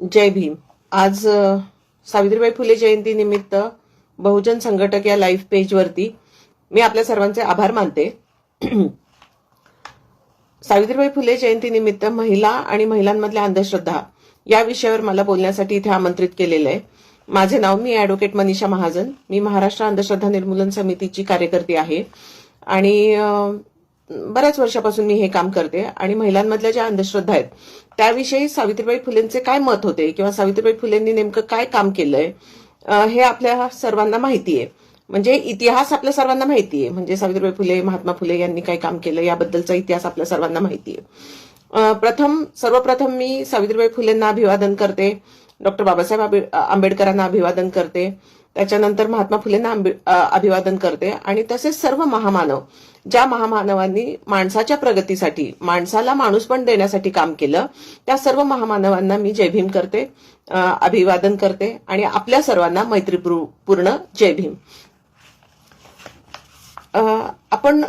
जय भीम. आज सावित्रीबाई फुले जयंती निमित्त बहुजन संघटक या लाईव्ह पेजवरती मी आपल्या सर्वांचे आभार मानते. सावित्रीबाई फुले जयंती निमित्त महिला आणि महिलांमधल्या अंधश्रद्धा या विषयावर मला बोलण्यासाठी इथे आमंत्रित केलेलं आहे. माझे नाव मी ॲडव्होकेट मनीषा महाजन. मी महाराष्ट्र अंधश्रद्धा निर्मूलन समितीची कार्यकर्ती आहे आणि बऱ्याच वर्षापासून मी हे काम करते. आणि महिलांमधल्या ज्या अंधश्रद्धा आहेत त्याविषयी सावित्रीबाई फुलेंचे काय मत होते किंवा सावित्रीबाई फुलेंनी नेमकं काय काम केलंय हे आपल्या सर्वांना माहिती आहे. म्हणजे इतिहास आपल्या सर्वांना माहिती आहे. म्हणजे सावित्रीबाई फुले, महात्मा फुले यांनी काय काम केलं याबद्दलचा इतिहास आपल्या सर्वांना माहिती आहे. सर्वप्रथम मी सावित्रीबाई फुलेंना अभिवादन करते, डॉक्टर बाबासाहेब आंबेडकरांना अभिवादन करते, त्याच्यानंतर महात्मा फुलेंना अभिवादन करते आणि तसेच सर्व महामानव, ज्या महामानवांनी माणसाच्या प्रगतीसाठी, माणसाला माणूसपण देण्यासाठी काम केलं, त्या सर्व महामानवांना मी जय भीम करते, अभिवादन करते आणि आपल्या सर्वांना मैत्रीपूर्ण जय भीम. आपण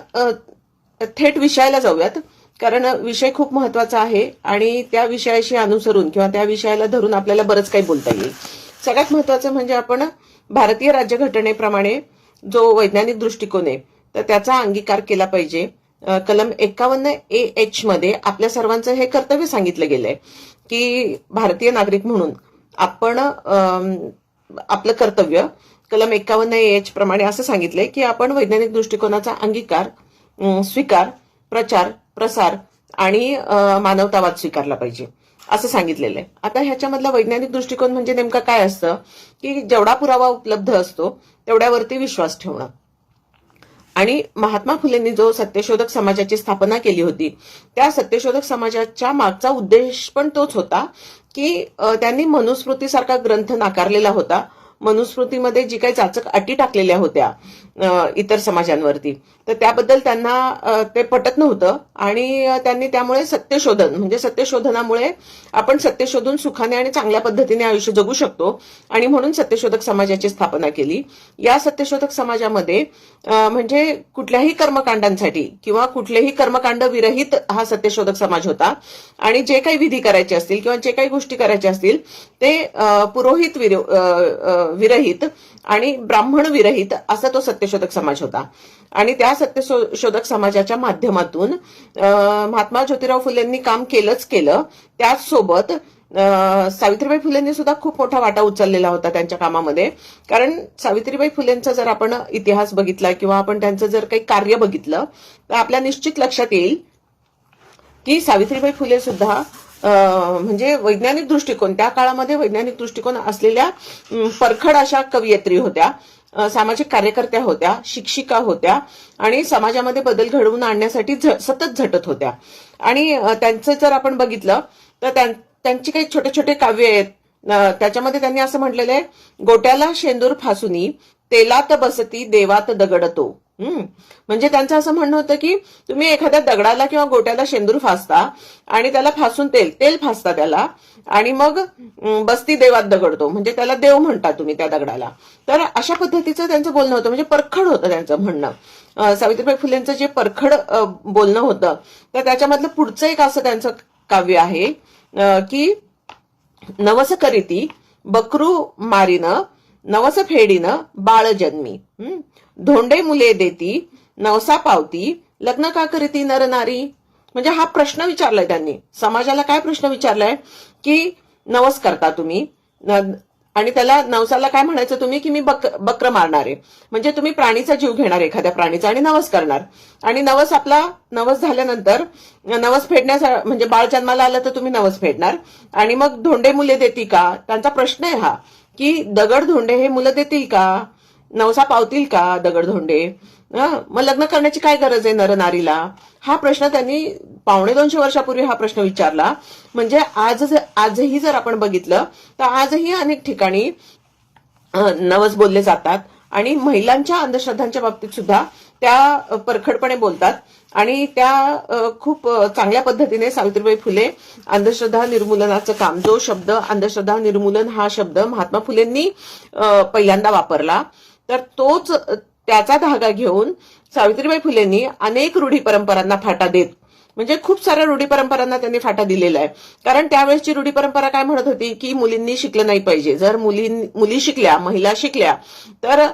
थेट विषयाला जाऊयात, कारण विषय खूप महत्वाचा आहे आणि त्या विषयाशी अनुसरून किंवा त्या विषयाला धरून आपल्याला बरंच काही बोलता येईल. सगळ्यात महत्वाचं म्हणजे आपण भारतीय राज्यघटनेप्रमाणे जो वैज्ञानिक दृष्टिकोन आहे तर त्याचा अंगीकार केला पाहिजे. कलम 51A(H) मध्ये आपल्या सर्वांचं हे कर्तव्य सांगितलं गेलंय की भारतीय नागरिक म्हणून आपण आपलं कर्तव्य कलम 51A(H) प्रमाणे असं सांगितलंय की आपण वैज्ञानिक दृष्टिकोनाचा अंगीकार, स्वीकार, प्रचार, प्रसार आणि मानवतावाद स्वीकारला पाहिजे असं सांगितलेलं आहे. आता ह्याच्यामधला वैज्ञानिक दृष्टिकोन म्हणजे नेमकं काय असतं की जेवढा पुरावा उपलब्ध असतो तेवढ्यावरती विश्वास ठेवणं. आणि महात्मा फुलेंनी जो सत्यशोधक समाजाची स्थापना केली होती त्या सत्यशोधक समाजाच्या मागचा उद्देश पण तोच होता की त्यांनी मनुस्मृतीसारखा ग्रंथ नाकारलेला होता. मनुस्मृतीमध्ये जी काही जाचक अटी टाकलेल्या होत्या इतर समाजांवरती, तर त्याबद्दल त्यांना ते पटत नव्हतं आणि त्यांनी त्यामुळे सत्यशोधन म्हणजे सत्यशोधनामुळे आपण सत्य शोधून सुखाने आणि चांगल्या पद्धतीने आयुष्य जगू शकतो आणि म्हणून सत्यशोधक समाजाची स्थापना केली. या सत्यशोधक समाजामध्ये म्हणजे कुठल्याही कर्मकांडांसाठी किंवा कुठलेही कर्मकांड विरहित हा सत्यशोधक समाज होता आणि जे काही विधी करायचे असतील किंवा जे काही गोष्टी करायच्या असतील ते पुरोहित विरहित आणि ब्राह्मण विरहित असा तो सत्यशोधक समाज होता. आणि त्या सत्यशोधक समाजाच्या माध्यमातून महात्मा ज्योतिराव फुलेंनी काम केलंच केलं. त्याचसोबत सावित्रीबाई फुलेंनी सुद्धा खूप मोठा वाटा उचललेला होता त्यांच्या कामामध्ये. कारण सावित्रीबाई फुलेंचा जर आपण इतिहास बघितला किंवा आपण त्यांचं जर काही कार्य बघितलं तर आपल्या निश्चित लक्षात येईल की सावित्रीबाई फुले सुद्धा म्हणजे वैज्ञानिक दृष्टिकोन, त्या काळामध्ये वैज्ञानिक दृष्टिकोन असलेल्या परखड अशा कवयित्री होत्या, सामाजिक कार्यकर्त्या होत्या, शिक्षिका होत्या आणि समाजामध्ये बदल घडवून आणण्यासाठी सतत झटत होत्या. आणि त्यांचं जर आपण बघितलं तर त्यांची काही छोटे छोटे काव्य आहेत. त्याच्यामध्ये त्यांनी असं म्हटलेलं आहे, गोट्याला शेंदूर फासुनी तेलात बसती देवात दगडतो. म्हणजे त्यांचं असं म्हणणं होतं की तुम्ही एखाद्या दगडाला किंवा गोट्याला शेंदूर फासता आणि त्याला फासून तेल फासता त्याला आणि मग बसती देवात दगडतो, म्हणजे त्याला देव म्हणता तुम्ही त्या दगडाला. तर अशा पद्धतीचं त्यांचं बोलणं होतं, म्हणजे परखड होतं त्यांचं म्हणणं. सावित्रीबाई फुलेंचं जे परखड बोलणं होतं तर त्याच्यामधलं पुढचं एक असं त्यांचं काव्य आहे की नवस करीती बकरू मारीन नवस फेडीन बाळ जन्मी, धोंडे मुले देती नवसा पावती लग्न का करीती नर नारी. म्हणजे हा प्रश्न विचारलाय त्यांनी समाजाला. काय प्रश्न विचारलाय की नवस करता तुम्ही आणि त्याला नवसाला काय म्हणायचं तुम्ही की मी बकर मारणार आहे, म्हणजे तुम्ही प्राणीचा जीव घेणार एखाद्या प्राणीचा आणि नवस करणार. आणि नवस झाल्यानंतर नवस फेडण्याचा म्हणजे बाळ जन्माला आलं तर तुम्ही नवस फेडणार आणि मग धोंडे मुले देती का. त्यांचा प्रश्न आहे हा की दगड धोंडे हे मुलं देतील का, नवसा पावतील का दगड धोंडे, मग लग्न करण्याची काय गरज आहे नरनारीला. हा प्रश्न त्यांनी 250 वर्षापूर्वी हा प्रश्न विचारला. म्हणजे आजही जर आपण बघितलं तर आजही अनेक ठिकाणी नवस बोलले जातात आणि महिलांच्या अंधश्रद्धांच्या बाबतीत सुद्धा त्या परखडपणे बोलतात आणि त्या खूप चांगल्या पद्धतीने सावित्रीबाई फुले अंधश्रद्धा निर्मूलनाचं काम, जो शब्द अंधश्रद्धा निर्मूलन हा शब्द महात्मा फुलेंनी पहिल्यांदा वापरला, तर त्याचा धागा घेऊन सावित्रीबाई फुलेंनी अनेक रूढी परंपरांना फाटा देत म्हणजे खूप साऱ्या रूढी परंपरांना त्यांनी फाटा दिलेला आहे. कारण त्यावेळेसची रूढी परंपरा काय म्हणत होती की मुलींनी शिकलं नाही पाहिजे. जर मुली शिकल्या, महिला शिकल्या तर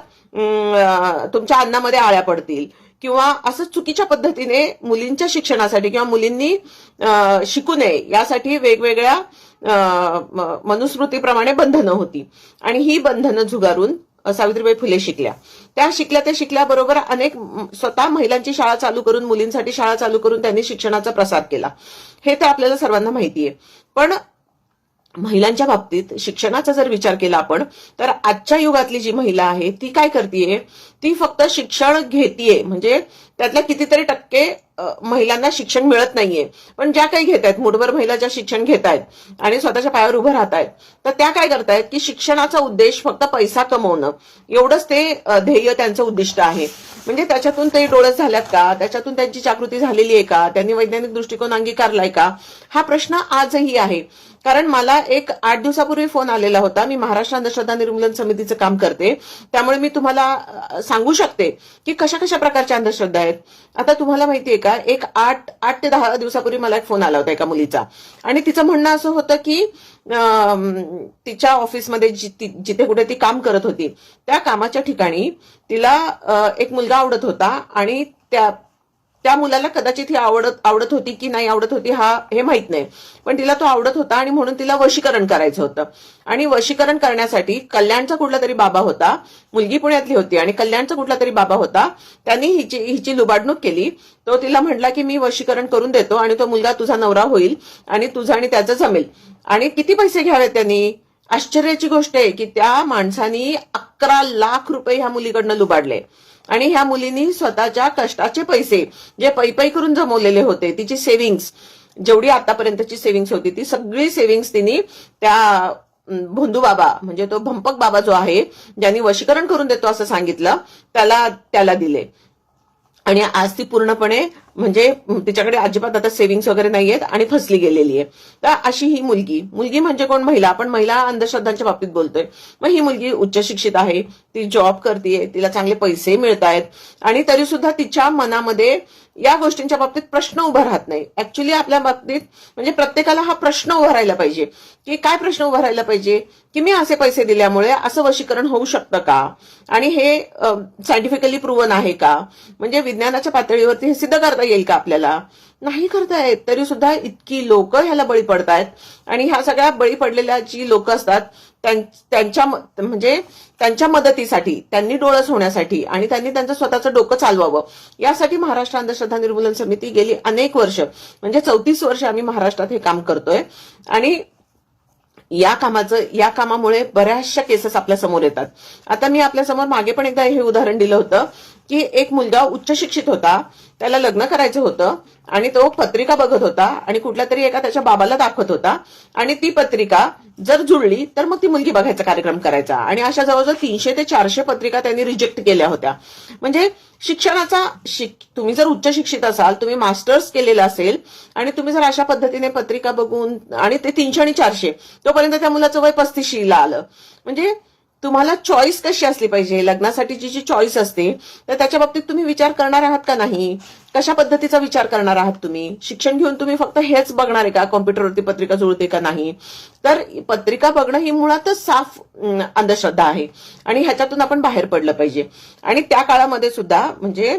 तुमच्या अन्नामध्ये आळ्या पडतील, किंवा असं चुकीच्या पद्धतीने मुलींच्या शिक्षणासाठी किंवा मुलींनी शिकू नये यासाठी वेगवेगळ्या मनुस्मृतीप्रमाणे बंधनं होती. आणि ही बंधनं झुगारून सावित्रीबाई फुले शिकल्या. त्या शिकल्याबरोबर अनेक स्वतः महिलांची शाळा चालू करून, मुलींसाठी शाळा चालू करून त्यांनी शिक्षणाचा प्रसार केला. हे तर आपल्याला सर्वांना माहिती आहे. पण महिलांच्या बाबतीत शिक्षणाचा जर विचार केला आपण, तर आजच्या युगातली जी महिला आहे ती काय करतीये, ती फक्त शिक्षण घेतीये. म्हणजे त्यातल्या कितीतरी टक्के महिलांना शिक्षण मिळत नाहीये. पण ज्या काही घेत आहेत, मुठभर महिला ज्या शिक्षण घेत आहेत आणि स्वतःच्या पायावर उभं राहत आहेत, तर त्या काय करतायत की शिक्षणाचा उद्देश फक्त पैसा कमवणं एवढंच ते ध्येय त्यांचं उद्दिष्ट आहे. म्हणजे त्याच्यातून ते डोळस झाल्यात का, त्याच्यातून त्यांची जागृती झालेली आहे का, त्यांनी वैज्ञानिक दृष्टिकोन अंगीकारलाय का, हा प्रश्न आजही आहे. कारण मला एक 8 दिवसापूर्वी फोन आलेला होता. मी महाराष्ट्र अंधश्रद्धा निर्मूलन समितीचं काम करते, त्यामुळे मी तुम्हाला सांगू शकते की कशा कशा प्रकारच्या अंधश्रद्धा आहेत. आता तुम्हाला माहितीये का, एक 8 ते 10 दिवसापूर्वी मला एक फोन आला होता एका मुलीचा, आणि तिचं म्हणणं असं होतं की तिच्या ऑफिसमध्ये जिथे कुठे ती काम करत होती त्या कामाच्या ठिकाणी तिला एक मुलगा आवडत होता, आणि त्या मुलाला कदाचित ही आवडत होती की नाही आवडत होती हे माहित नाही, पण तिला तो आवडत होता आणि म्हणून तिला वशीकरण करायचं होतं. आणि वशीकरण करण्यासाठी कल्याणचा कुठला तरी बाबा होता, मुलगी पुण्यातली होती आणि कल्याणचा कुठला तरी बाबा होता, त्यांनी हिची लुबाडणूक केली. तो तिला म्हटला की मी वशीकरण करून देतो आणि तो मुलगा तुझा नवरा होईल आणि तुझा आणि त्याचं जमेल. आणि किती पैसे घ्यावे त्यांनी? आश्चर्याची गोष्ट आहे की त्या माणसानी 11 लाख रुपये ह्या मुलीकडनं लुबाडले. आणि ह्या मुलींनी स्वतःच्या कष्टाचे पैसे जे पै करून जमवलेले होते, तिची सेव्हिंग्स जेवढी आतापर्यंतची सेव्हिंग्स होती ती सगळी सेव्हिंग्स तिने त्या भोंदू बाबा, म्हणजे तो भंपक बाबा जो आहे, ज्यांनी वशीकरण करून देतो असं सांगितलं, त्याला दिले. आणि आज ती पूर्णपणे म्हणजे तिच्याकडे अजिबात आता सेव्हिंग्स वगैरे नाहीयेत आणि फसली गेलेली आहे. तर अशी ही मुलगी म्हणजे कोण? महिला. आपण महिला अंधश्रद्धांच्या बाबतीत बोलतोय. मग ही मुलगी उच्च शिक्षित आहे, ती जॉब करते, तिला चांगले पैसे मिळत आहेत, आणि तरी सुद्धा तिच्या मनामध्ये या गोष्टींच्या बाबतीत प्रश्न उभा राहत नाही. ऍक्च्युली आपल्या बाबतीत म्हणजे प्रत्येकाला हा प्रश्न उभा राहिला पाहिजे की काय प्रश्न उभा राहिला पाहिजे की मी असे पैसे दिल्यामुळे असं वशीकरण होऊ शकतं का, आणि हे सायंटिफिकली प्रूव्हन आहे का, म्हणजे विज्ञानाच्या पातळीवरती हे सिद्ध करता येईल का आपल्याला? नाही करतायत. तरी सुद्धा इतकी लोक ह्याला बळी पडतायत. आणि ह्या सगळ्या बळी पडलेल्या जी लोक असतात त्यांच्या मदतीसाठी, त्यांनी डोळस होण्यासाठी आणि त्यांनी त्यांचं स्वतःचं डोकं चालवावं यासाठी महाराष्ट्र अंधश्रद्धा निर्मूलन समिती गेली अनेक वर्ष, म्हणजे 34 वर्ष आम्ही महाराष्ट्रात हे काम करतोय. आणि या कामामुळे बऱ्याचशा केसेस आपल्या समोर येतात. आता मी आपल्या समोर मागे पण एकदा हे उदाहरण दिलं होतं की एक मुलगा उच्च शिक्षित होता, त्याला लग्न करायचं होतं आणि तो पत्रिका बघत होता आणि कुठल्या तरी एका त्याच्या बाबाला दाखवत होता, आणि ती पत्रिका जर जुळली तर मग ती मुलगी बघायचा कार्यक्रम करायचा. आणि अशा जवळजवळ 300 ते 400 पत्रिका त्यांनी रिजेक्ट केल्या होत्या. म्हणजे शिक्षणाचा तुम्ही जर उच्च शिक्षित असाल, तुम्ही मास्टर्स केलेलं असेल आणि तुम्ही जर अशा पद्धतीने पत्रिका बघून, आणि ते 300 आणि 400 तोपर्यंत त्या मुलाचं वय 35ला आलं. म्हणजे तुम्हाला चॉईस कशी असली पाहिजे, लग्नासाठीची जी चॉईस असते तर त्याच्या बाबतीत तुम्ही विचार करणार आहात का नाही? कशा पद्धतीचा विचार करणार आहात तुम्ही? शिक्षण घेऊन तुम्ही फक्त हेच बघणार आहे का, कॉम्प्युटरवरती पत्रिका जुळते का नाही? तर पत्रिका बघणं ही मुळातच साफ अंधश्रद्धा आहे आणि ह्याच्यातून आपण बाहेर पडलं पाहिजे. आणि त्या काळामध्ये सुद्धा म्हणजे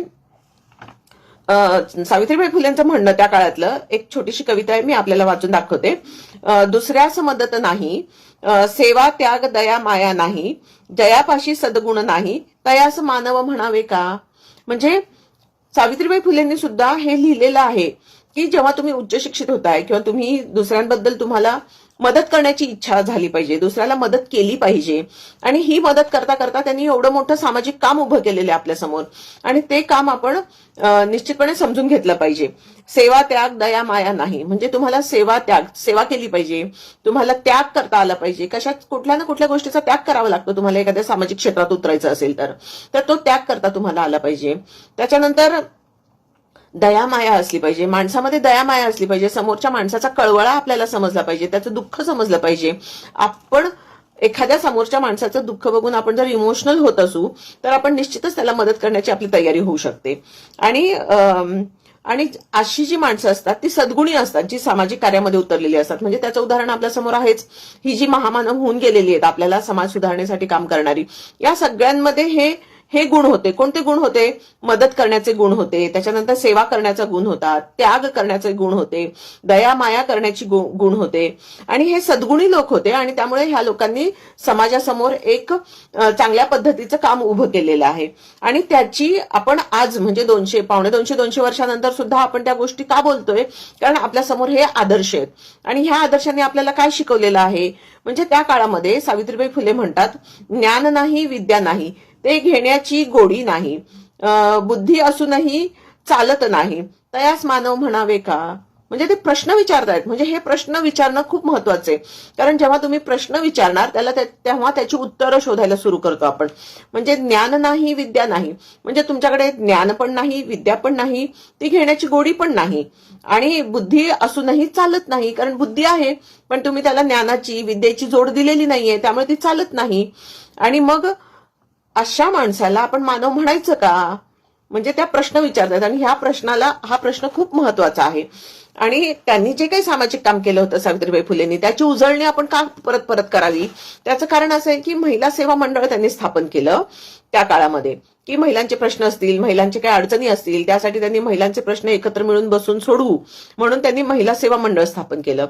सावित्रीबाई फुलेंचं म्हणणं त्या काळातलं, एक छोटीशी कविता आहे, मी आपल्याला वाचून दाखवते. दुसऱ्यास मदत नाही, सेवा त्याग दया माया नाही, जयापाशी सद्गुण नाही, तयास मानव म्हणावे का. म्हणजे सावित्रीबाई फुलेंनी सुद्धा हे लिहिलेलं आहे की जेव्हा तुम्ही उच्च शिक्षित होताय किंवा तुम्ही दुसऱ्यांबद्दल तुम्हाला मदत करण्याची इच्छा झाली पाहिजे, दुसऱ्याला मदत केली पाहिजे. आणि ही मदत करता करता त्यांनी एवढं मोठं सामाजिक काम उभं केलेलं आहे आपल्या समोर, आणि ते काम आपण निश्चितपणे समजून घेतलं पाहिजे. सेवा त्याग दया माया नाही, म्हणजे तुम्हाला सेवा केली पाहिजे, तुम्हाला त्याग करता आला पाहिजे. कुठल्या ना कुठल्या गोष्टीचा त्याग करावा लागतो तुम्हाला एखाद्या सामाजिक क्षेत्रात उतरायचं असेल तर तो त्याग करता तुम्हाला आला पाहिजे. त्याच्यानंतर दयामाया असली पाहिजे, माणसामध्ये दयामाया असली पाहिजे, समोरच्या माणसाचा कळवळा आपल्याला समजला पाहिजे, त्याचं दुःख समजलं पाहिजे. आपण एखाद्या समोरच्या माणसाचं दुःख बघून आपण जर इमोशनल होत असू तर आपण निश्चितच त्याला मदत करण्याची आपली तयारी होऊ शकते. आणि आणि अशी जी माणसं असतात ती सद्गुणी असतात, जी सामाजिक कार्यामध्ये उतरलेली असतात. म्हणजे त्याचं उदाहरण आपल्या समोर आहेच, ही जी महामानव होऊन गेलेली आहेत आपल्याला समाज सुधारण्यासाठी काम करणारी, या सगळ्यांमध्ये हे हे गुण होते. कोणते गुण होते? मदत करण्याचे गुण होते, त्याच्यानंतर सेवा करण्याचा गुण होता, त्याग करण्याचे गुण होते, दया माया करण्याची गुण होते, आणि हे सद्गुणी लोक होते. आणि त्यामुळे ह्या लोकांनी समाजासमोर एक चांगल्या पद्धतीचं काम उभं केलेलं आहे. आणि त्याची आपण आज म्हणजे 200 वर्षानंतर सुद्धा आपण त्या गोष्टी का बोलतोय? कारण आपल्या समोर हे आदर्श आहेत. आणि ह्या आदर्शांनी आपल्याला काय शिकवलेलं आहे? म्हणजे त्या काळामध्ये सावित्रीबाई फुले म्हणतात, ज्ञान नाही विद्या नाही, ते घेण्याची गोडी नाही, बुद्धी असूनही चालत नाही, तयास मानव म्हणावे का? म्हणजे ते प्रश्न विचारतायत. म्हणजे हे प्रश्न विचारणं खूप महत्वाचं आहे. कारण जेव्हा तुम्ही प्रश्न विचारणार तेव्हा त्याची उत्तरं शोधायला सुरू करतो आपण. म्हणजे ज्ञान नाही विद्या नाही, म्हणजे तुमच्याकडे ज्ञान पण नाही, विद्या पण नाही, ती घेण्याची गोडी पण नाही, आणि बुद्धी असूनही चालत नाही. कारण बुद्धी आहे पण तुम्ही त्याला ज्ञानाची विद्येची जोड दिलेली नाहीये, त्यामुळे ती चालत नाही. आणि मग अशा माणसाला आपण मानव म्हणायचं का? म्हणजे त्या प्रश्न विचारतात. आणि हा प्रश्न खूप महत्वाचा आहे. आणि त्यांनी जे काही सामाजिक काम केलं होतं सावित्रीबाई फुलेंनी, त्याची उजळणी आपण का परत परत करावी? त्याचं कारण असं आहे की महिला सेवा मंडळ त्यांनी स्थापन केलं त्या काळामध्ये, की महिलांचे प्रश्न असतील, महिलांचे काही अडचणी असतील, त्यासाठी त्यांनी महिलांचे प्रश्न एकत्र मिळून बसून सोडवू म्हणून त्यांनी महिला सेवा मंडळ स्थापन केलं.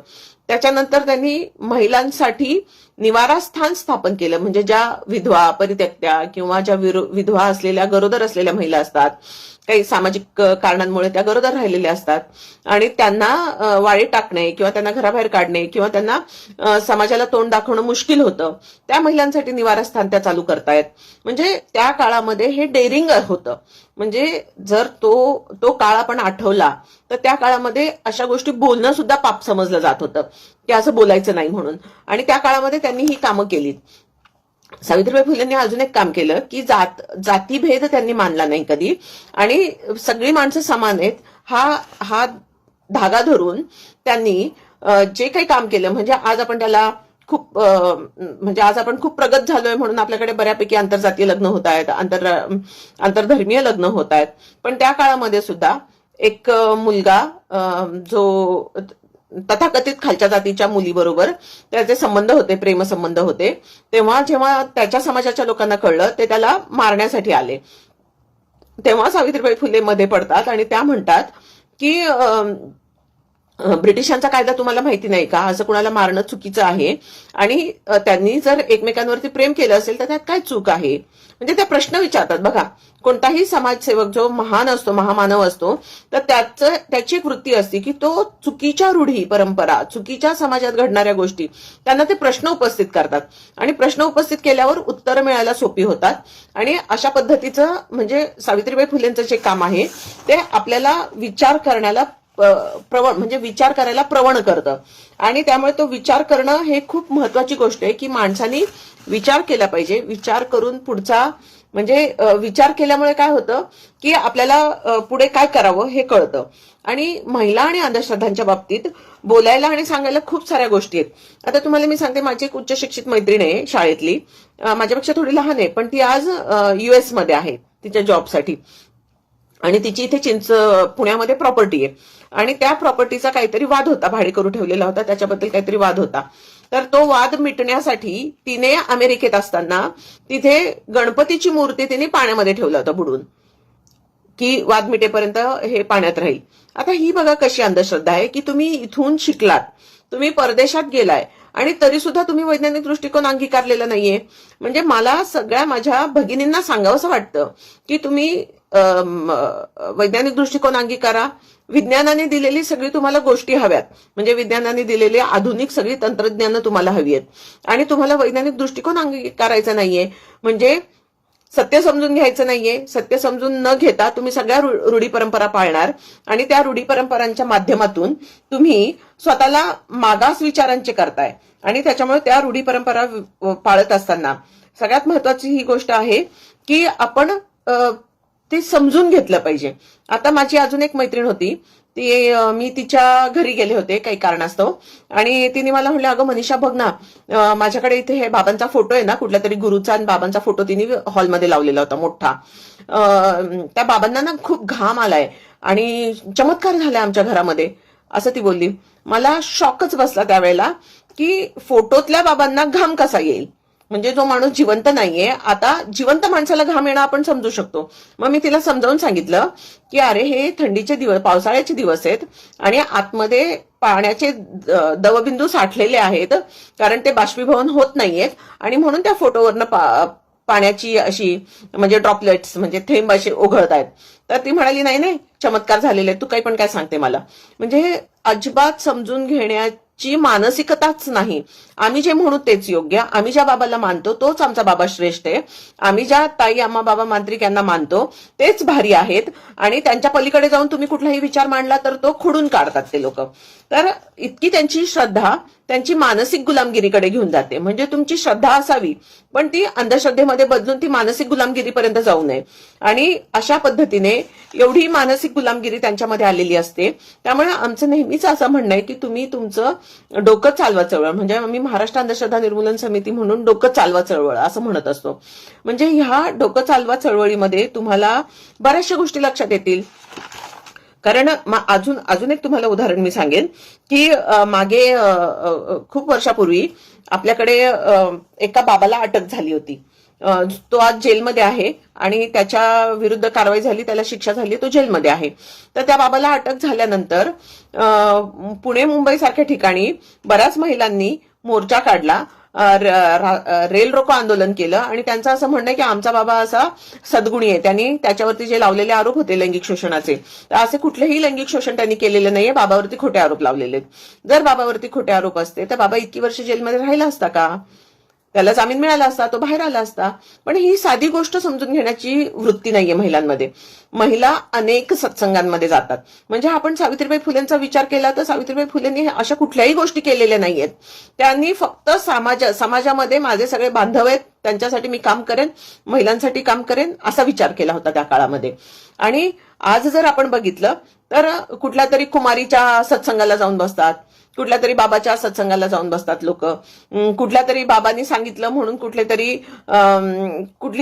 त्याच्यानंतर त्यांनी महिलांसाठी निवारास्थान स्थापन केलं. म्हणजे ज्या विधवा परित्यक्त्या किंवा ज्या विधवा असलेल्या गरोदर असलेल्या महिला असतात, काही सामाजिक कारणांमुळे त्या गरोदर राहिलेल्या असतात, आणि त्यांना वाळी टाकणे किंवा त्यांना घराबाहेर काढणे किंवा त्यांना समाजाला तोंड दाखवणं मुश्किल होतं, त्या महिलांसाठी निवारस्थान त्या चालू करतायत. म्हणजे त्या काळामध्ये हे डेअरिंग होतं. म्हणजे जर तो काळ आपण आठवला तर त्या काळामध्ये अशा गोष्टी बोलणं सुद्धा पाप समजलं जात होतं, की असं बोलायचं नाही म्हणून. आणि त्या काळामध्ये त्यांनी ही कामं केली. सावित्रीबाई फुलेंनी अजून एक काम केलं की जातीभेद त्यांनी मानला नाही कधी, आणि सगळी माणसं समान आहेत हा धागा धरून त्यांनी जे काही काम केलं. म्हणजे आज आपण त्याला आज आपण खूप प्रगत झालोय म्हणून आपल्याकडे बऱ्यापैकी आंतरजातीय लग्न होत आहेत, आंतरधर्मीय लग्न होत आहेत. पण त्या काळामध्ये सुद्धा एक मुलगा जो तथाकथित खालच्या जातीच्या मुलीबरोबर त्याचे संबंध होते, प्रेमसंबंध होते, जेव्हा त्याच्या समाजाच्या लोकांना कळलं, ते त्याला मारण्यासाठी आले. तेव्हा सावित्रीबाई फुले मध्ये पडतात आणि त्या म्हणतात की ब्रिटिशांचा कायदा तुम्हाला माहिती नाही का? असं कुणाला मारणं चुकीचं आहे, आणि त्यांनी जर एकमेकांवरती प्रेम केलं असेल तर त्यात काय चूक आहे? म्हणजे त्या प्रश्न विचारतात. बघा, कोणताही समाजसेवक जो महान असतो, महामानव असतो, तर त्याची एक वृत्ती असते की तो चुकीच्या रूढी परंपरा, चुकीच्या समाजात घडणाऱ्या गोष्टी त्यांना ते प्रश्न उपस्थित करतात, आणि प्रश्न उपस्थित केल्यावर उत्तरं मिळायला सोपी होतात. आणि अशा पद्धतीचं म्हणजे सावित्रीबाई फुलेंचं जे काम आहे ते आपल्याला विचार करण्याला विचार करायला प्रवण करतं. आणि त्यामुळे तो विचार करणं हे खूप महत्वाची गोष्ट आहे, की माणसानी विचार केला पाहिजे. विचार करून पुढचा विचार केल्यामुळे काय होतं की आपल्याला पुढे काय करावं हे कळतं. आणि महिला आणि अंधश्रद्धांच्या बाबतीत बोलायला आणि सांगायला खूप साऱ्या गोष्टी आहेत. आता तुम्हाला मी सांगते, माझी एक उच्च शिक्षित मैत्रीण आहे शाळेतली, माझ्यापेक्षा थोडी लहान आहे, पण ती आज US मध्ये आहे तिच्या जॉबसाठी, आणि तिची इथे पुण्यामध्ये प्रॉपर्टी आहे. आणि त्या प्रॉपर्टीचा काहीतरी वाद होता, भाडेकरू ठेवलेला होता, त्याच्याबद्दल काहीतरी वाद होता. तर तो वाद मिटण्यासाठी तिने अमेरिकेत असताना तिथे गणपतीची मूर्ती तिने पाण्यामध्ये ठेवला होता बुडून, की वाद मिटेपर्यंत हे पाण्यात राहील. आता ही बघा कशी अंधश्रद्धा आहे, की तुम्ही इथून शिकलात, तुम्ही परदेशात गेलाय, आणि तरी सुद्धा तुम्ही वैज्ञानिक दृष्टिकोन अंगीकारलेला नाहीये. म्हणजे मला सगळ्या माझ्या भगिनींना सांगावंसं वाटतं की तुम्ही वैज्ञानिक दृष्टिकोन अंगीकारा. विज्ञानाने दिलेली सगळी तुम्हाला गोष्टी हव्यात, म्हणजे विज्ञानाने दिलेली आधुनिक सगळी तंत्रज्ञानं तुम्हाला हवी आहेत, आणि तुम्हाला वैज्ञानिक दृष्टिकोन अंगीकारायचा नाहीये. म्हणजे सत्य समजून घ्यायचं नाहीये. सत्य समजून न घेता तुम्ही सगळ्या रूढी परंपरा पाळणार, आणि त्या रूढी परंपरांच्या माध्यमातून तुम्ही स्वतःला मागास विचारांचे करताय. आणि त्याच्यामुळे त्या रूढी परंपरा पाळत असताना सगळ्यात महत्वाची ही गोष्ट आहे की आपण ते समजून घेतलं पाहिजे. आता माझी अजून एक मैत्रीण होती, मी तिच्या घरी गेले होते काही कारणास्तव, आणि तिने मला म्हणले, अगं मनीषा बघ ना, माझ्याकडे इथे हे बाबांचा फोटो आहे ना, कुठल्या तरी गुरुचा आणि बाबांचा फोटो तिने हॉलमध्ये लावलेला होता मोठा. त्या बाबांना ना खूप घाम आलाय आणि चमत्कार झालाय आमच्या घरामध्ये, असं ती बोलली. मला शॉकच बसला त्यावेळेला की फोटोतल्या बाबांना घाम कसा येईल. म्हणजे जो माणूस जिवंत नाहीये, आता जिवंत माणसाला घाम येणं आपण समजू शकतो. मग मी तिला समजावून सांगितलं की अरे हे थंडीचे दिवस, पावसाळ्याचे दिवस आहेत आणि आतमध्ये पाण्याचे दवबिंदू साठलेले आहेत, कारण ते बाष्पीभवन होत नाहीयेत आणि म्हणून त्या फोटोवरनं पाण्याची अशी म्हणजे ड्रॉपलेट्स म्हणजे थेंब असे ओघळत आहेत. तर ती म्हणाली नाही नाही चमत्कार झालेले, तू काही पण काय सांगते मला. म्हणजे अजिबात समजून घेण्याची मानसिकताच नाही. आम्ही जे म्हणू तेच योग्य, आम्ही ज्या बाबाला मानतो तोच आमचा बाबा श्रेष्ठ आहे, आम्ही ज्या ताई आम्हा बाबा मांत्रिक यांना मानतो तेच भारी आहेत, आणि त्यांच्या पलीकडे जाऊन तुम्ही कुठलाही विचार मांडला तर तो खोडून काढतात ते लोक. तर इतकी त्यांची श्रद्धा त्यांची मानसिक गुलामगिरीकडे घेऊन जाते. म्हणजे तुमची श्रद्धा असावी पण ती अंधश्रद्धेमध्ये बदलून ती मानसिक गुलामगिरीपर्यंत जाऊ नये. आणि अशा पद्धतीने एवढी मानसिक गुलामगिरी त्यांच्यामध्ये आलेली असते. त्यामुळे आमचं नेहमीच असं म्हणणं आहे की तुम्ही तुमचं डोकं चालवा चळवळ, म्हणजे आम्ही महाराष्ट्र अंधश्रद्धा निर्मूलन समिती म्हणून डोकं चालवा चळवळ असं म्हणत असतो. म्हणजे ह्या डोकं चालवा चळवळीमध्ये तुम्हाला बऱ्याचशा गोष्टी लक्षात येतील. कारण अजून एक तुम्हाला उदाहरण मी सांगेन की मागे खूप वर्षापूर्वी आपल्याकडे एका बाबाला अटक झाली होती. तो आज जेलमध्ये आहे आणि त्याच्या विरुद्ध कारवाई झाली, त्याला शिक्षा झाली, तो जेलमध्ये आहे. तर त्या बाबाला अटक झाल्यानंतर पुणे मुंबई सारख्या ठिकाणी बऱ्याच महिलांनी मोर्चा काढला, रेल रोको आंदोलन केलं आणि त्यांचं असं म्हणणं आहे की आमचा बाबा असा सद्गुणी आहे, त्यांनी त्याच्यावरती जे लावलेले आरोप होते लैंगिक शोषणाचे, तर असे कुठलेही लैंगिक शोषण त्यांनी केलेलं नाहीये, बाबावरती खोटे आरोप लावलेले. जर बाबावरती खोटे आरोप असते तर बाबा इतकी वर्ष जेलमध्ये राहिला असता का? त्याला जामीन मिळाला असता, तो बाहेर आला असता. पण ही साधी गोष्ट समजून घेण्याची वृत्ती नाहीये महिलांमध्ये. महिला अनेक सत्संगांमध्ये जातात. म्हणजे आपण सावित्रीबाई फुलेंचा विचार केला तर सावित्रीबाई फुलेंनी अशा कुठल्याही गोष्टी केलेल्या नाहीयेत. त्यांनी फक्त समाजामध्ये माझे सगळे बांधव आहेत, त्यांच्यासाठी मी काम करेन, महिलांसाठी काम करेन असा विचार केला होता त्या काळामध्ये. आणि आज जर आपण बघितलं तर कुठल्या तरी कुमारीच्या सत्संगाला जाऊन बसतात, कुठल्या तरी बाबाच्या सत्संगाला जाऊन बसतात लोक, कुठल्या तरी बाबांनी सांगितलं म्हणून कुठली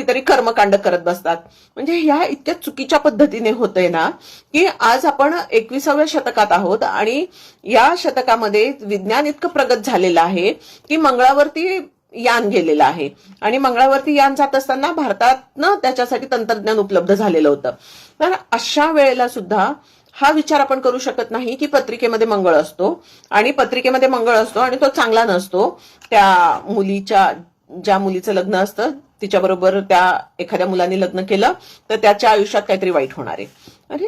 तरी कर्मकांड करत बसतात. म्हणजे ह्या इतक्या चुकीच्या पद्धतीने होतंय ना की आज आपण 21व्या शतकात आहोत आणि या शतकामध्ये विज्ञान इतकं प्रगत झालेलं आहे की मंगळावरती यान गेलेलं आहे आणि मंगळावरती यान जात असताना भारतातनं त्याच्यासाठी तंत्रज्ञान उपलब्ध झालेलं होतं. तर अशा वेळेला सुद्धा हा विचार आपण करू शकत नाही की पत्रिकेमध्ये मंगळ असतो आणि तो चांगला नसतो. ज्या मुलीचं लग्न असतं तिच्याबरोबर त्या एखाद्या मुलाने लग्न केलं तर त्याच्या आयुष्यात काहीतरी वाईट होणार आहे. अरे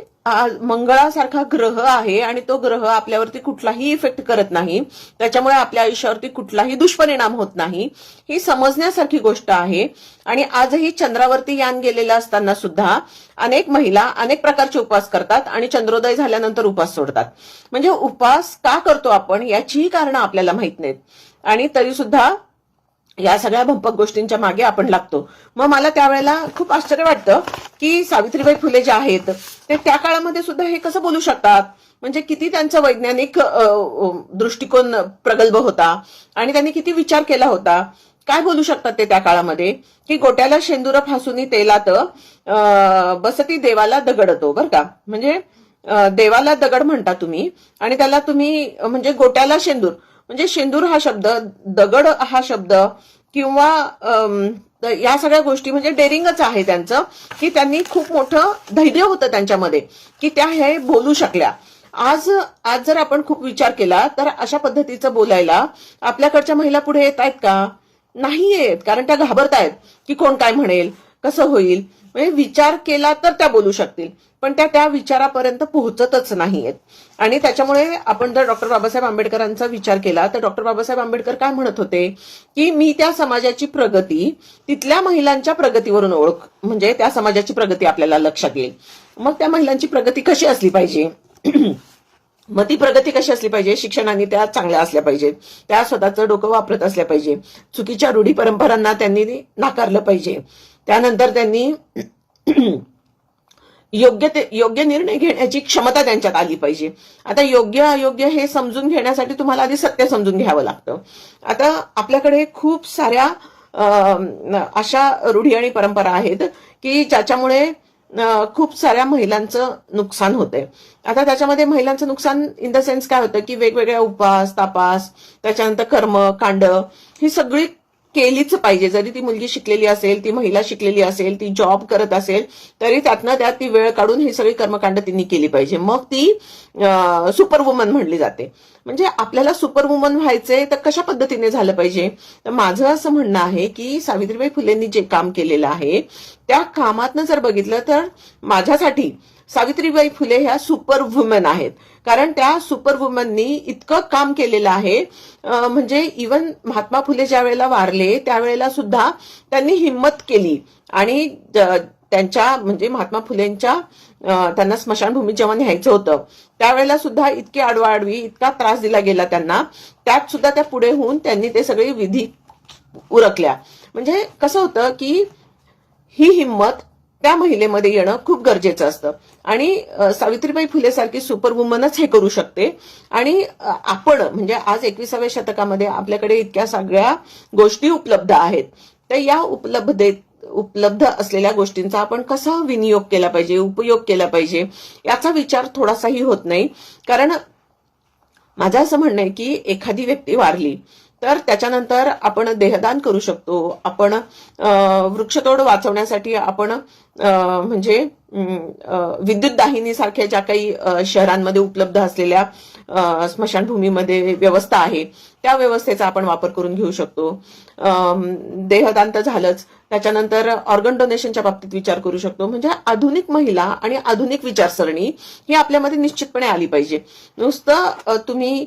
मंगळासारखा ग्रह आहे आणि तो ग्रह आपल्यावरती कुठलाही इफेक्ट करत नाही, त्याच्यामुळे आपल्या आयुष्यावरती कुठलाही दुष्परिणाम होत नाही, ही समजण्यासारखी गोष्ट आहे. आणि आजही चंद्रावरती यान गेलेलं असताना सुद्धा अनेक महिला अनेक प्रकारचे उपवास करतात आणि चंद्रोदय झाल्यानंतर उपवास सोडतात. म्हणजे उपवास का करतो आपण याचीही कारणं आपल्याला माहित नाहीत आणि तरी सुद्धा या सगळ्या भंपक गोष्टींच्या मागे आपण लागतो. मग मला त्यावेळेला खूप आश्चर्य वाटतं की सावित्रीबाई फुले जे आहेत ते त्या काळामध्ये सुद्धा हे कसं बोलू शकतात. म्हणजे किती त्यांचा वैज्ञानिक दृष्टिकोन प्रगल्भ होता आणि त्यांनी किती विचार केला होता. काय बोलू शकतात ते त्या काळामध्ये की गोट्याला शेंदूर फासून तेलात बसती देवाला दगडतो, बरं का. म्हणजे देवाला दगड म्हणता तुम्ही आणि त्याला तुम्ही म्हणजे गोट्याला शेंदूर, म्हणजे शेंदूर हा शब्द, दगड हा शब्द किंवा या सगळ्या गोष्टी म्हणजे डेअरिंगच आहे त्यांचं, की त्यांनी खूप मोठं धैर्य होतं त्यांच्यामध्ये की त्या हे बोलू शकल्या. आज जर आपण खूप विचार केला तर अशा पद्धतीचं बोलायला आपल्याकडच्या महिला पुढे येत आहेत का? नाही येत, कारण त्या घाबरतायत की कोण काय म्हणेल, कसं होईल. म्हणजे विचार केला तर त्या बोलू शकतील पण त्या विचारापर्यंत पोहोचतच नाहीयेत. आणि त्याच्यामुळे आपण जर डॉक्टर बाबासाहेब आंबेडकरांचा विचार केला तर डॉक्टर बाबासाहेब आंबेडकर काय म्हणत होते की मी त्या समाजाची प्रगती तिथल्या महिलांच्या प्रगतीवरून म्हणजे त्या समाजाची प्रगती आपल्याला लक्षात येईल. मग त्या महिलांची प्रगती कशी असली पाहिजे, मग ती प्रगती कशी असली पाहिजे, शिक्षणाने त्या चांगल्या असल्या पाहिजेत, त्या स्वतःचं डोकं वापरत असल्या पाहिजे, चुकीच्या रूढी परंपरांना त्यांनी नाकारलं पाहिजे, त्यानंतर त्यांनी योग्य निर्णय घेण्याची क्षमता त्यांच्यात आली पाहिजे. आता योग्य अयोग्य हे समजून घेण्यासाठी तुम्हाला आधी सत्य समजून घ्यावं लागतं. आता आपल्याकडे खूप साऱ्या अशा रूढी आणि परंपरा आहेत की ज्याच्यामुळे खूप साऱ्या महिलांचं नुकसान होतंय. आता त्याच्यामध्ये महिलांचं नुकसान इन द सेन्स काय होतं की वेगवेगळ्या उपास तापास, त्याच्यानंतर कर्म कांड ही सगळी केलीच पाहिजे. जरी ती मुलगी शिकलेली असेल, ती महिला शिकलेली असेल, ती जॉब करत असेल, तरी त्यातनं त्यात ती वेळ काढून ही सगळी कर्मकांड तिने केली पाहिजे. मग ती सुपरवुमन म्हणली जाते. म्हणजे आपल्याला सुपरवुमन व्हायचंय तर कशा पद्धतीने झालं पाहिजे. तर माझं असं म्हणणं आहे की सावित्रीबाई फुलेंनी जे काम केलेलं आहे त्या कामातनं जर बघितलं तर माझ्यासाठी सावित्रीबाई फुले ह्या सुपर वुमन आहेत. कारण त्या सुपर वुमननी इतकं काम केलेलं आहे. म्हणजे इवन महात्मा फुले ज्या वेळेला वारले त्यावेळेला सुद्धा त्यांनी हिंमत केली आणि त्यांच्या म्हणजे महात्मा फुलेंच्या त्यांना स्मशानभूमीत जेव्हा न्यायचं होतं त्यावेळेला सुद्धा इतकी आडवाआडवी इतका त्रास दिला गेला त्यांना, त्यात सुद्धा त्या पुढे होऊन त्यांनी ते सगळे विधी उरकल्या. म्हणजे कसं होतं की ही हिंमत त्या महिलेमध्ये येणं खूप गरजेचं असतं आणि सावित्रीबाई फुले सारखी सुपरवुमनच हे करू शकते. आणि आपण म्हणजे आज 21व्या शतकामध्ये आपल्याकडे इतक्या सगळ्या गोष्टी उपलब्ध आहेत, तर या उपलब्ध असलेल्या गोष्टींचा आपण कसा विनियोग केला पाहिजे, उपयोग केला पाहिजे याचा विचार थोडासाही होत नाही. कारण माझं असं म्हणणं आहे की एखादी व्यक्ती वारली तर त्याच्यानंतर आपण देहदान करू शकतो. आपण वृक्षतोड वाचवण्यासाठी आपण म्हणजे विद्युत दाहिनी सारख्या ज्या काही शहरांमध्ये उपलब्ध असलेल्या स्मशानभूमीमध्ये व्यवस्था आहे त्या व्यवस्थेचा आपण वापर करून घेऊ शकतो. देहदान तर झालंच, त्याच्यानंतर ऑर्गन डोनेशनच्या बाबतीत विचार करू शकतो. म्हणजे आधुनिक महिला आणि आधुनिक विचारसरणी ही आपल्यामध्ये निश्चितपणे आली पाहिजे. नुसतं तुम्ही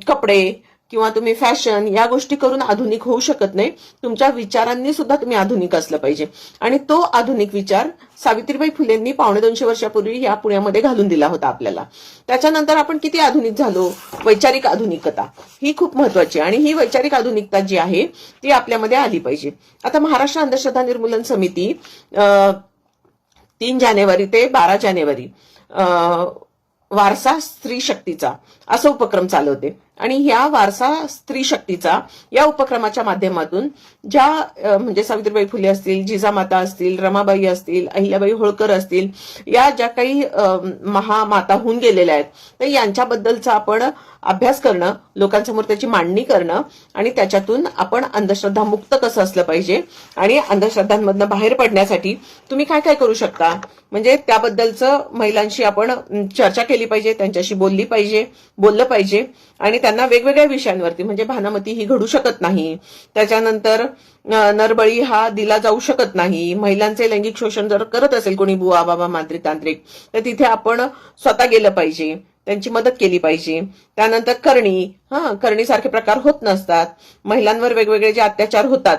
कपडे किंवा तुम्ही फॅशन या गोष्टी करून आधुनिक होऊ शकत नाही. तुमच्या विचारांनी सुद्धा तुम्ही आधुनिक असलं पाहिजे आणि तो आधुनिक विचार सावित्रीबाई फुलेंनी 250 वर्षापूर्वी या पुण्यामध्ये घालून दिला होता आपल्याला. त्याच्यानंतर आपण किती आधुनिक झालो. वैचारिक आधुनिकता ही खूप महत्वाची आणि ही वैचारिक आधुनिकता जी आहे ती आपल्यामध्ये आली पाहिजे. आता महाराष्ट्र अंधश्रद्धा निर्मूलन समिती 3 जानेवारी ते 12 जानेवारी वारसा स्त्री शक्तीचा असा उपक्रम चालवते आणि ह्या वारसा स्त्री शक्तीचा या उपक्रमाच्या माध्यमातून ज्या म्हणजे सावित्रीबाई फुले असतील, जिजामाता असतील, रमाबाई असतील, अहिल्याबाई होळकर असतील, या ज्या काही महामाता होऊन गेलेल्या आहेत तर यांच्याबद्दलचा आपण अभ्यास करणं, लोकांसमोर त्याची मांडणी करणं आणि त्याच्यातून आपण अंधश्रद्धा मुक्त कसं असलं पाहिजे आणि अंधश्रद्धांमधनं बाहेर पडण्यासाठी तुम्ही काय काय करू शकता म्हणजे त्याबद्दलचं महिलांशी आपण चर्चा केली पाहिजे, त्यांच्याशी बोललं पाहिजे आणि त्यांना वेगवेगळ्या विषयांवरती म्हणजे भानामती ही घडू शकत नाही, त्याच्यानंतर नरबळी हा दिला जाऊ शकत नाही, महिलांचे लैंगिक शोषण जर करत असेल कोणी बुवा बाबा मांत्रिक तांत्रिक तर तिथे आपण स्वतः गेलं पाहिजे, त्यांची मदत केली पाहिजे. त्यानंतर करणी सारखे प्रकार होत नसतात, महिलांवर वेगवेगळे जे अत्याचार होतात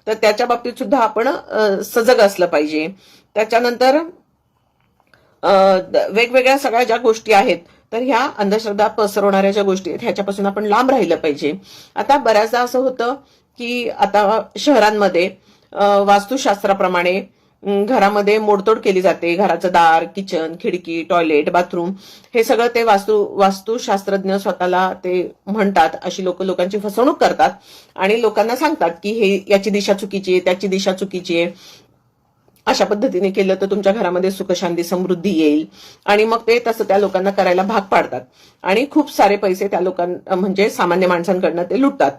तर त्याच्या बाबतीत सुद्धा आपण सजग असलं पाहिजे. त्याच्यानंतर वेगवेगळ्या सगळ्या ज्या गोष्टी आहेत तर ह्या अंधश्रद्धा पसरवणाऱ्या ज्या गोष्टी आहेत ह्याच्यापासून आपण लांब राहिलं पाहिजे. आता बऱ्याचदा असं होतं की आता शहरांमध्ये वास्तुशास्त्राप्रमाणे घरामध्ये मोडतोड केली जाते. घराचं दार, किचन, खिडकी, टॉयलेट, बाथरूम हे सगळं ते वास्तुशास्त्रज्ञ स्वतःला ते म्हणतात अशी लोकांची फसवणूक करतात आणि लोकांना सांगतात की हे याची दिशा चुकीची आहे, त्याची दिशा चुकीची आहे, अशा पद्धतीने केलं तर तुमच्या घरामध्ये सुखशांती समृद्धी येईल आणि मग ते तसं त्या लोकांना करायला भाग पाडतात आणि खूप सारे पैसे त्या लोकांना म्हणजे सामान्य माणसांकडनं ते लुटतात.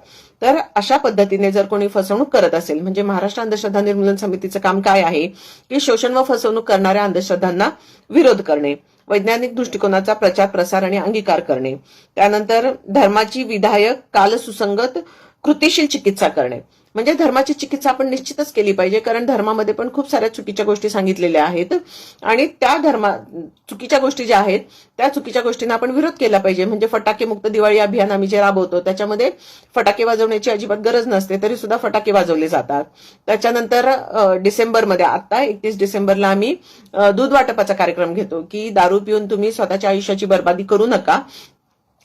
तर अशा पद्धतीने जर कोणी फसवणूक करत असेल म्हणजे महाराष्ट्र अंधश्रद्धा निर्मूलन समितीचं काम काय आहे की शोषण व फसवणूक करणाऱ्या अंधश्रद्धांना विरोध करणे, वैज्ञानिक दृष्टिकोनाचा प्रचार प्रसार आणि अंगीकार करणे, त्यानंतर धर्माची विधायक कालसुसंगत कृतिशील चिकित्सा करणे. म्हणजे धर्माची चिकित्सा आपण निश्चितच केली पाहिजे कारण धर्मामध्ये पण खूप साऱ्या चुकीच्या गोष्टी सांगितलेल्या आहेत आणि त्या चुकीच्या गोष्टी ज्या आहेत त्या चुकीच्या गोष्टींना आपण विरोध केला पाहिजे. म्हणजे फटाके मुक्त दिवाळी अभियान आम्ही जे राबवतो त्याच्यामध्ये फटाके वाजवण्याची अजिबात गरज नसते तरी सुद्धा फटाके वाजवले जातात. त्याच्यानंतर डिसेंबरमध्ये आता 31 डिसेंबरला आम्ही दूध वाटपाचा कार्यक्रम घेतो की दारू पिऊन तुम्ही स्वतःच्या आयुष्याची बर्बादी करू नका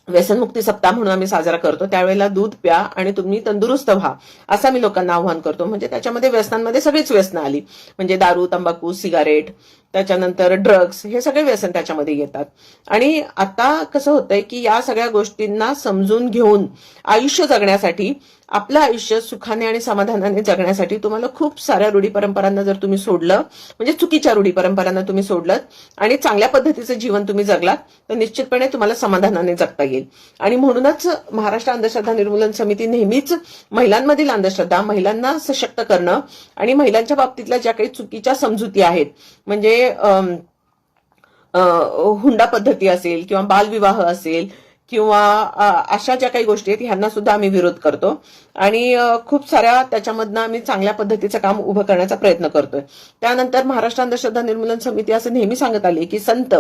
व्यसनमुक्ती सप्ताह म्हणून आम्ही साजरा करतो. त्यावेळेला दूध प्या आणि तुम्ही तंदुरुस्त व्हा असं मी लोकांना आव्हान करतो. म्हणजे त्याच्यामध्ये व्यसनांमध्ये सगळीच व्यसनं आली, म्हणजे दारू, तंबाखू, सिगारेट, त्याच्यानंतर ड्रग्स, हे सगळे व्यसन त्याच्यामध्ये येतात. आणि आता कसं होतंय की या सगळ्या गोष्टींना समजून घेऊन आयुष्य जगण्यासाठी, आपलं आयुष्य सुखाने आणि समाधानाने जगण्यासाठी तुम्हाला खूप साऱ्या रूढी परंपरांना जर तुम्ही सोडलं, म्हणजे चुकीच्या रूढी परंपरांना तुम्ही सोडलं आणि चांगल्या पद्धतीचं जीवन तुम्ही जगलात, तर निश्चितपणे तुम्हाला समाधानाने जगता येईल. आणि म्हणूनच महाराष्ट्र अंधश्रद्धा निर्मूलन समिती नेहमीच महिलांमधील अंधश्रद्धा, महिलांना सशक्त करणं आणि महिलांच्या बाबतीतल्या ज्या काही चुकीच्या समजुती आहेत, म्हणजे हुंडा पद्धती असेल किंवा बालविवाह असेल किंवा अशा ज्या काही गोष्टी आहेत ह्यांना सुद्धा आम्ही विरोध करतो. आणि खूप साऱ्या त्याच्यामधनं आम्ही चांगल्या पद्धतीचं काम उभं करण्याचा प्रयत्न करतोय. त्यानंतर महाराष्ट्र अंधश्रद्धा निर्मूलन समिती असं नेहमी सांगत आली की संत,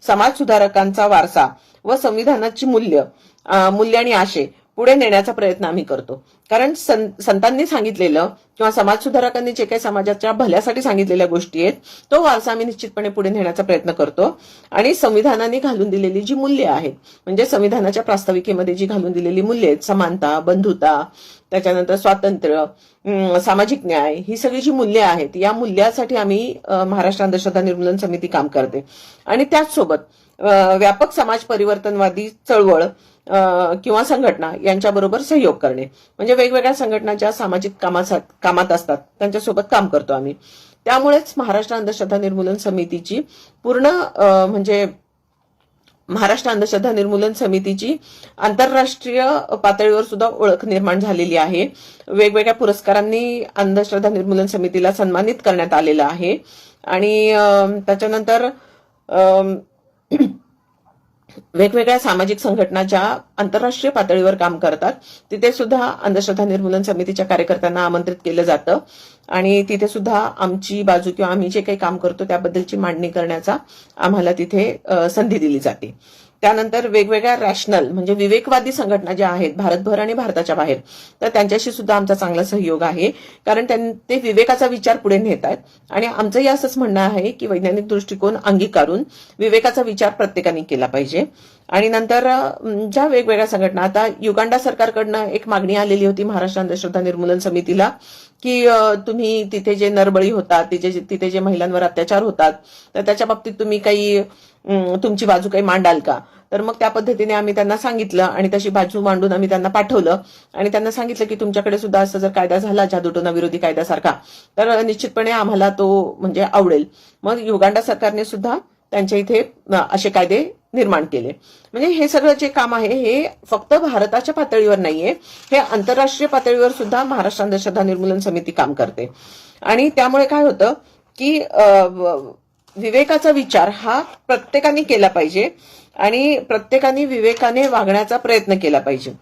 समाज सुधारकांचा वारसा व संविधानाची मूल्य आणि आशय पुढे नेण्याचा प्रयत्न आम्ही करतो. कारण संतांनी सांगितलेलं किंवा समाज सुधारकांनी जे काही समाजाच्या भल्यासाठी सांगितलेल्या गोष्टी आहेत, तो वारसा आम्ही निश्चितपणे पुढे नेण्याचा प्रयत्न करतो. आणि संविधानाने घालून दिलेली जी मूल्य आहेत, म्हणजे संविधानाच्या प्रास्ताविकेमध्ये जी घालून दिलेली मूल्य आहेत, समानता, बंधुता, त्याच्यानंतर स्वातंत्र्य, सामाजिक न्याय, ही सगळी जी मूल्य आहेत, या मूल्यासाठी आम्ही महाराष्ट्र अंधश्रद्धा निर्मूलन समिती काम करते. आणि त्याचसोबत व्यापक समाज परिवर्तनवादी चळवळ किंवा संघटना यांच्याबरोबर सहयोग करणे, म्हणजे वेगवेगळ्या संघटना ज्या सामाजिक कामात असतात त्यांच्यासोबत काम करतो आम्ही. त्यामुळेच महाराष्ट्र अंधश्रद्धा निर्मूलन समितीची पूर्ण म्हणजे महाराष्ट्र अंधश्रद्धा निर्मूलन समितीची आंतरराष्ट्रीय पातळीवर सुद्धा ओळख निर्माण झालेली आहे. वेगवेगळ्या पुरस्कारांनी अंधश्रद्धा निर्मूलन समितीला सन्मानित करण्यात आलेलं आहे. आणि त्याच्यानंतर वेगवेगळ्या सामाजिक संघटना ज्या आंतरराष्ट्रीय पातळीवर काम करतात तिथे सुद्धा अंधश्रद्धा निर्मूलन समितीच्या कार्यकर्त्यांना आमंत्रित केलं जातं आणि तिथे सुद्धा आमची बाजू किंवा आम्ही जे काही काम करतो त्याबद्दलची मांडणी करण्याचा आम्हाला तिथे संधी दिली जाते. त्यानंतर वेगवेगळ्या रॅशनल म्हणजे विवेकवादी संघटना ज्या आहेत भारतभर आणि भारताच्या बाहेर, तर त्यांच्याशी सुद्धा आमचा चांगला सहयोग आहे. कारण ते विवेकाचा विचार पुढे नेत आहेत आणि आमचंही असंच म्हणणं आहे की वैज्ञानिक दृष्टिकोन अंगीकारून विवेकाचा विचार प्रत्येकाने केला पाहिजे. आणि नंतर ज्या वेगवेगळ्या संघटना, आता युगांडा सरकारकडनं एक मागणी आलेली होती महाराष्ट्र अंधश्रद्धा निर्मूलन समितीला की तुम्ही तिथे जे नरबळी होतात, तिथे जे महिलांवर अत्याचार होतात, तर त्याच्या बाबतीत तुम्ही काही तुमची बाजू काही मांडाल का? तर मग त्या पद्धतीने आम्ही त्यांना सांगितलं आणि तशी बाजू मांडून आम्ही त्यांना पाठवलं आणि त्यांना सांगितलं की तुमच्याकडे सुद्धा असं जर कायदा झाला जादूटोना विरोधी कायद्यासारखा, तर निश्चितपणे आम्हाला तो म्हणजे आवडेल. मग युगांडा सरकारने सुद्धा त्यांच्या इथे असे कायदे निर्माण केले. म्हणजे हे सगळं जे काम आहे हे फक्त भारताच्या पातळीवर नाहीये, हे आंतरराष्ट्रीय पातळीवर सुद्धा महाराष्ट्र अंधश्रद्धा निर्मूलन समिती काम करते. आणि त्यामुळे काय होतं की विवेकाचा विचार हा प्रत्येकाने केला पाहिजे आणि प्रत्येकाने विवेकाने वागण्याचा प्रयत्न केला पाहिजे.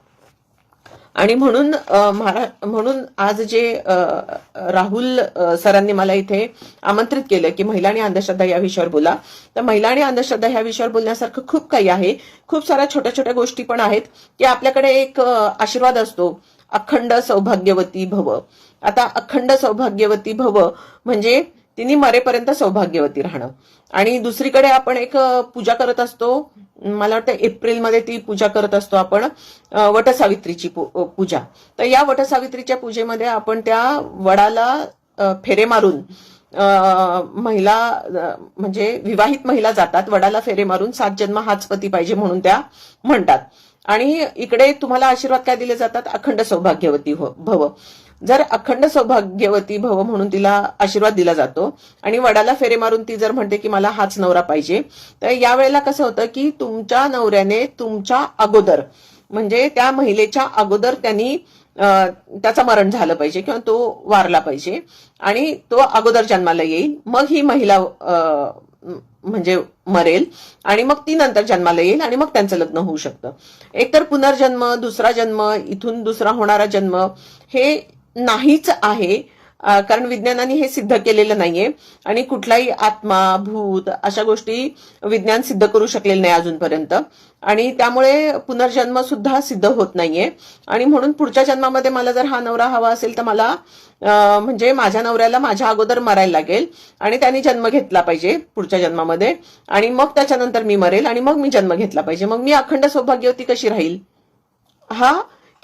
आणि म्हणून आज जे राहुल सरांनी मला इथे आमंत्रित केलं की महिला आणि अंधश्रद्धा या विषयावर बोला, तर महिला आणि अंधश्रद्धा ह्या विषयावर बोलण्यासारखं खूप काही आहे. खूप साऱ्या छोट्या छोट्या गोष्टी पण आहेत की आपल्याकडे एक आशीर्वाद असतो, अखंड सौभाग्यवती भव. आता अखंड सौभाग्यवती भव म्हणजे तिने मरेपर्यंत सौभाग्यवती राहणं. आणि दुसरीकडे आपण एक पूजा करत असतो, मला वाटतं एप्रिलमध्ये ती पूजा करत असतो आपण, वटसावित्रीची पूजा. तर या वटसावित्रीच्या पूजेमध्ये आपण त्या वडाला फेरे मारून महिला म्हणजे विवाहित महिला जातात, वडाला फेरे मारून 7 जन्म हाच पती पाहिजे म्हणून त्या म्हणतात. आणि इकडे तुम्हाला आशीर्वाद काय दिले जातात? अखंड सौभाग्यवती भव. जर अखंड सौभाग्यवती भव म्हणून तिला आशीर्वाद दिला जातो आणि वडाला फेरे मारून ती जर म्हणते की मला हाच नवरा पाहिजे, तर यावेळेला कसं होतं की तुमच्या नवऱ्याने तुमच्या अगोदर म्हणजे त्या महिलेच्या अगोदर त्यांनी त्याचं मरण झालं पाहिजे किंवा तो वारला पाहिजे आणि तो अगोदर जन्माला येईल, मग ही महिला म्हणजे मरेल आणि मग ती नंतर जन्माला येईल आणि मग त्यांचं लग्न होऊ शकतं. एकतर पुनर्जन्म, दुसरा जन्म, इथून दुसरा होणारा जन्म हे नाहीच आहे कारण विज्ञानाने हे सिद्ध केलेलं नाहीये आणि कुठलाही आत्मा भूत अशा गोष्टी विज्ञान सिद्ध करू शकलेलं नाही अजूनपर्यंत, आणि त्यामुळे पुनर्जन्म सुद्धा सिद्ध होत नाहीये. आणि म्हणून पुढच्या जन्मामध्ये मला जर हा नवरा हवा असेल तर मला म्हणजे माझ्या नवऱ्याला माझ्या अगोदर मरायला लागेल आणि त्याने जन्म घेतला पाहिजे पुढच्या जन्मामध्ये, आणि मग त्याच्यानंतर मी मरेल आणि मग मी जन्म घेतला पाहिजे. मग मी अखंड सौभाग्यवती कशी राहील? हा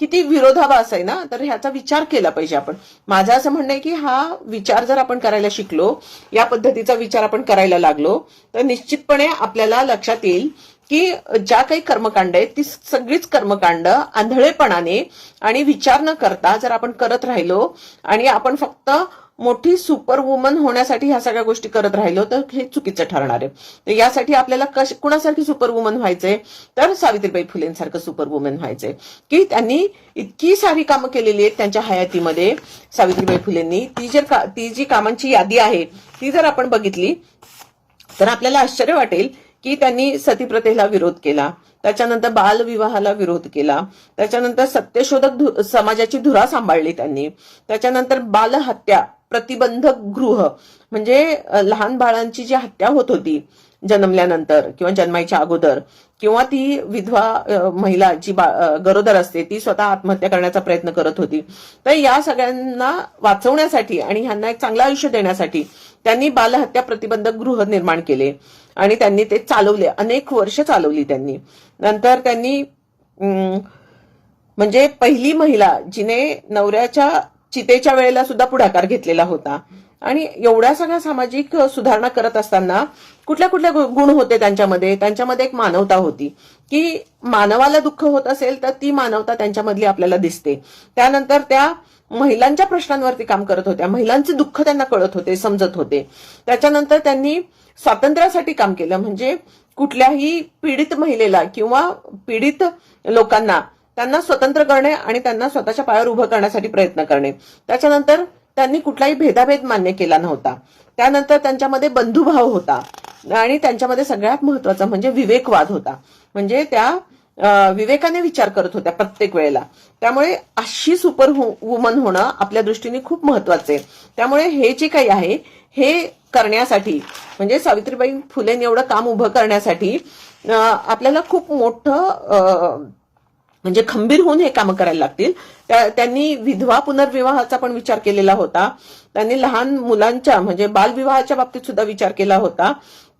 किती विरोधाभास आहे ना. तर ह्याचा विचार केला पाहिजे आपण. माझं असं म्हणणं आहे की हा विचार जर आपण करायला शिकलो, या पद्धतीचा विचार आपण करायला लागलो, तर निश्चितपणे आपल्याला लक्षात येईल की ज्या काही कर्मकांड आहेत ती सगळीच कर्मकांड आंधळेपणाने आणि विचार न करता जर आपण करत राहिलो आणि आपण फक्त मोठी सुपर वुमन होण्यासाठी ह्या सगळ्या गोष्टी करत राहिलो तर हे चुकीचं ठरणार आहे. तर यासाठी आपल्याला कुणासारखी सुपर वुमन व्हायचंय? तर सावित्रीबाई फुलेंसारखं सुपर वुमन व्हायचंय की त्यांनी इतकी सारी कामं केलेली आहेत त्यांच्या हयातीमध्ये. सावित्रीबाई फुलेंनी ती जी कामांची यादी आहे ती जर आपण बघितली तर आपल्याला आश्चर्य वाटेल की त्यांनी सतीप्रथेला विरोध केला, त्याच्यानंतर बालविवाहाला विरोध केला, त्याच्यानंतर सत्यशोधक समाजाची धुरा सांभाळली त्यांनी, त्याच्यानंतर बालहत्या प्रतिबंधक गृह म्हणजे लहान बाळांची जी हत्या होत होती जन्मल्यानंतर किंवा जन्मायच्या अगोदर, किंवा ती विधवा महिला जी गरोदर असते ती स्वतः आत्महत्या करण्याचा प्रयत्न करत होती. तर या सगळ्यांना वाचवण्यासाठी आणि ह्यांना एक चांगलं आयुष्य देण्यासाठी त्यांनी बालहत्या प्रतिबंधक गृह निर्माण केले आणि त्यांनी ते चालवले, अनेक वर्ष चालवली त्यांनी. नंतर त्यांनी म्हणजे पहिली महिला जिने नवऱ्याच्या चितेच्या वेळेला सुद्धा पुढाकार घेतलेला होता. आणि एवढ्या सगळ्या सामाजिक सुधारणा करत असताना कुठल्या कुठल्या गुण होते त्यांच्यामध्ये एक मानवता होती की मानवाला दुःख होत असेल तर ती मानवता त्यांच्यामधली आपल्याला दिसते. त्यानंतर त्या महिलांच्या प्रश्नांवरती काम करत होत्या, महिलांचे दुःख त्यांना कळत होते, समजत होते. त्याच्यानंतर त्यांनी स्वातंत्र्यासाठी काम केलं, म्हणजे कुठल्याही पीडित महिलेला किंवा पीडित लोकांना त्यांना स्वतंत्र करणे आणि त्यांना स्वतःच्या पायावर उभं करण्यासाठी प्रयत्न करणे. त्याच्यानंतर त्यांनी कुठलाही भेदाभेद मान्य केला नव्हता. त्यानंतर त्यांच्यामध्ये बंधुभाव होता आणि त्यांच्यामध्ये सगळ्यात महत्वाचा म्हणजे विवेकवाद होता, म्हणजे त्या विवेकाने विचार करत होत्या प्रत्येक वेळेला. त्यामुळे अशी सुपर वुमन होणं आपल्या दृष्टीने खूप महत्वाचं आहे. त्यामुळे हे जे काही आहे हे करण्यासाठी म्हणजे सावित्रीबाई फुलेंनी एवढं काम उभं करण्यासाठी आपल्याला खूप मोठं म्हणजे खंबीर होऊन हे काम करायला लागतील. त्यांनी विधवा पुनर्विवाहाचा पण विचार केलेला होता. त्यांनी लहान मुलांच्या म्हणजे बालविवाहाच्या बाबतीत सुद्धा विचार केला होता.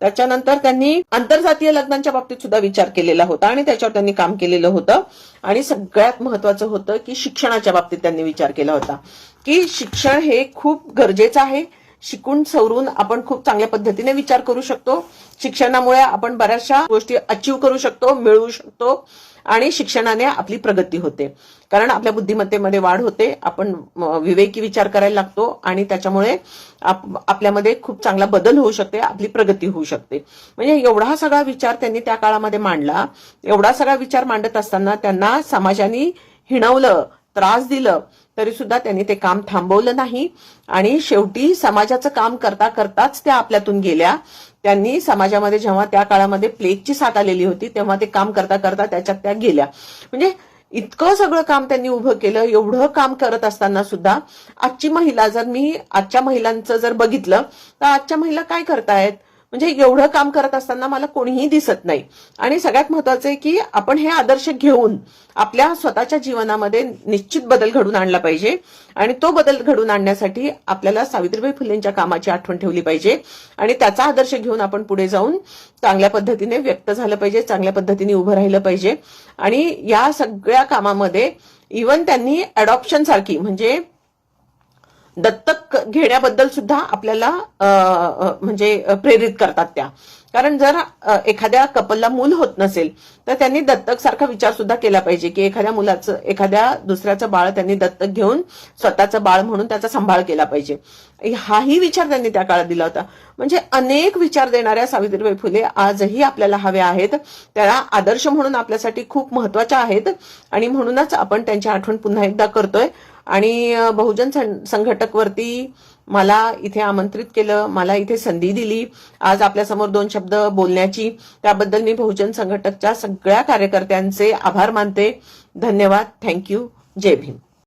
त्याच्यानंतर त्यांनी आंतरजातीय लग्नांच्या बाबतीत सुद्धा विचार केलेला होता आणि त्याच्यावर त्यांनी काम केलेलं होतं. आणि सगळ्यात महत्वाचं होतं की शिक्षणाच्या बाबतीत त्यांनी विचार केला होता की शिक्षण हे खूप गरजेचं आहे. शिकून सवरून आपण खूप चांगल्या पद्धतीने विचार करू शकतो. शिक्षणामुळे आपण बऱ्याचशा गोष्टी अचीव्ह करू शकतो, मिळवू शकतो आणि शिक्षणाने आपली प्रगती होते, कारण आपल्या बुद्धिमत्तेमध्ये वाढ होते, आपण विवेकी विचार करायला लागतो आणि त्याच्यामुळे आपल्यामध्ये खूप चांगला बदल होऊ शकते, आपली प्रगती होऊ शकते. म्हणजे एवढा सगळा विचार त्यांनी त्या काळामध्ये मांडला. एवढा सगळा विचार मांडत असताना त्यांना समाजाने हिणवलं, त्रास दिलं, तरी सुद्धा त्यांनी ते काम थांबवलं नाही आणि शेवटी समाजाचं काम करता करताच त्या आपल्यातून गेल्या. त्यांनी समाजामध्ये जेव्हा त्या काळामध्ये प्लेगची साथ आलेली होती तेव्हा ते काम करता करता त्याच्यात त्या गेल्या. म्हणजे इतकं सगळं काम त्यांनी उभं केलं. एवढं काम करत असताना सुद्धा आजची महिला जर मी आजच्या महिलांचं जर बघितलं तर आजच्या महिला काय करतायत, म्हणजे एवढं काम करत असताना मला कोणीही दिसत नाही. आणि सगळ्यात महत्वाचं आहे की आपण हे आदर्श घेऊन आपल्या स्वतःच्या जीवनामध्ये निश्चित बदल घडून आणला पाहिजे आणि तो बदल घडून आणण्यासाठी आपल्याला सावित्रीबाई फुलेंच्या कामाची आठवण ठेवली पाहिजे आणि त्याचा आदर्श घेऊन आपण पुढे जाऊन चांगल्या पद्धतीने व्यक्त झालं पाहिजे, चांगल्या पद्धतीने उभं राहिलं पाहिजे. आणि या सगळ्या कामामध्ये इव्हन त्यांनी अडॉप्शन सारखी म्हणजे दत्तक घेण्याबद्दल सुद्धा आपल्याला म्हणजे प्रेरित करतात त्या. कारण जर एखाद्या कपलला मूल होत नसेल तर त्यांनी दत्तक सारखा विचार सुद्धा केला पाहिजे की एखाद्या दुसऱ्याचं बाळ त्यांनी दत्तक घेऊन स्वतःचं बाळ म्हणून त्याचा सांभाळ केला पाहिजे. हाही विचार त्यांनी त्या काळात दिला होता. म्हणजे अनेक विचार देणाऱ्या सावित्रीबाई फुले आजही आपल्याला हव्या आहेत, त्या आदर्श म्हणून आपल्यासाठी खूप महत्वाच्या आहेत आणि म्हणूनच आपण त्यांची आठवण पुन्हा एकदा करतोय. आणि बहुजन संघटक वरती मला इथे आमंत्रित केलं, मला इथे संधी दिली आज आपल्यासमोर 2 शब्द बोलण्याची, त्याबद्दल मी बहुजन संघटकच्या सगळ्या कार्यकर्त्यांचे आभार मानते. धन्यवाद. थँक्यू. जय भीम.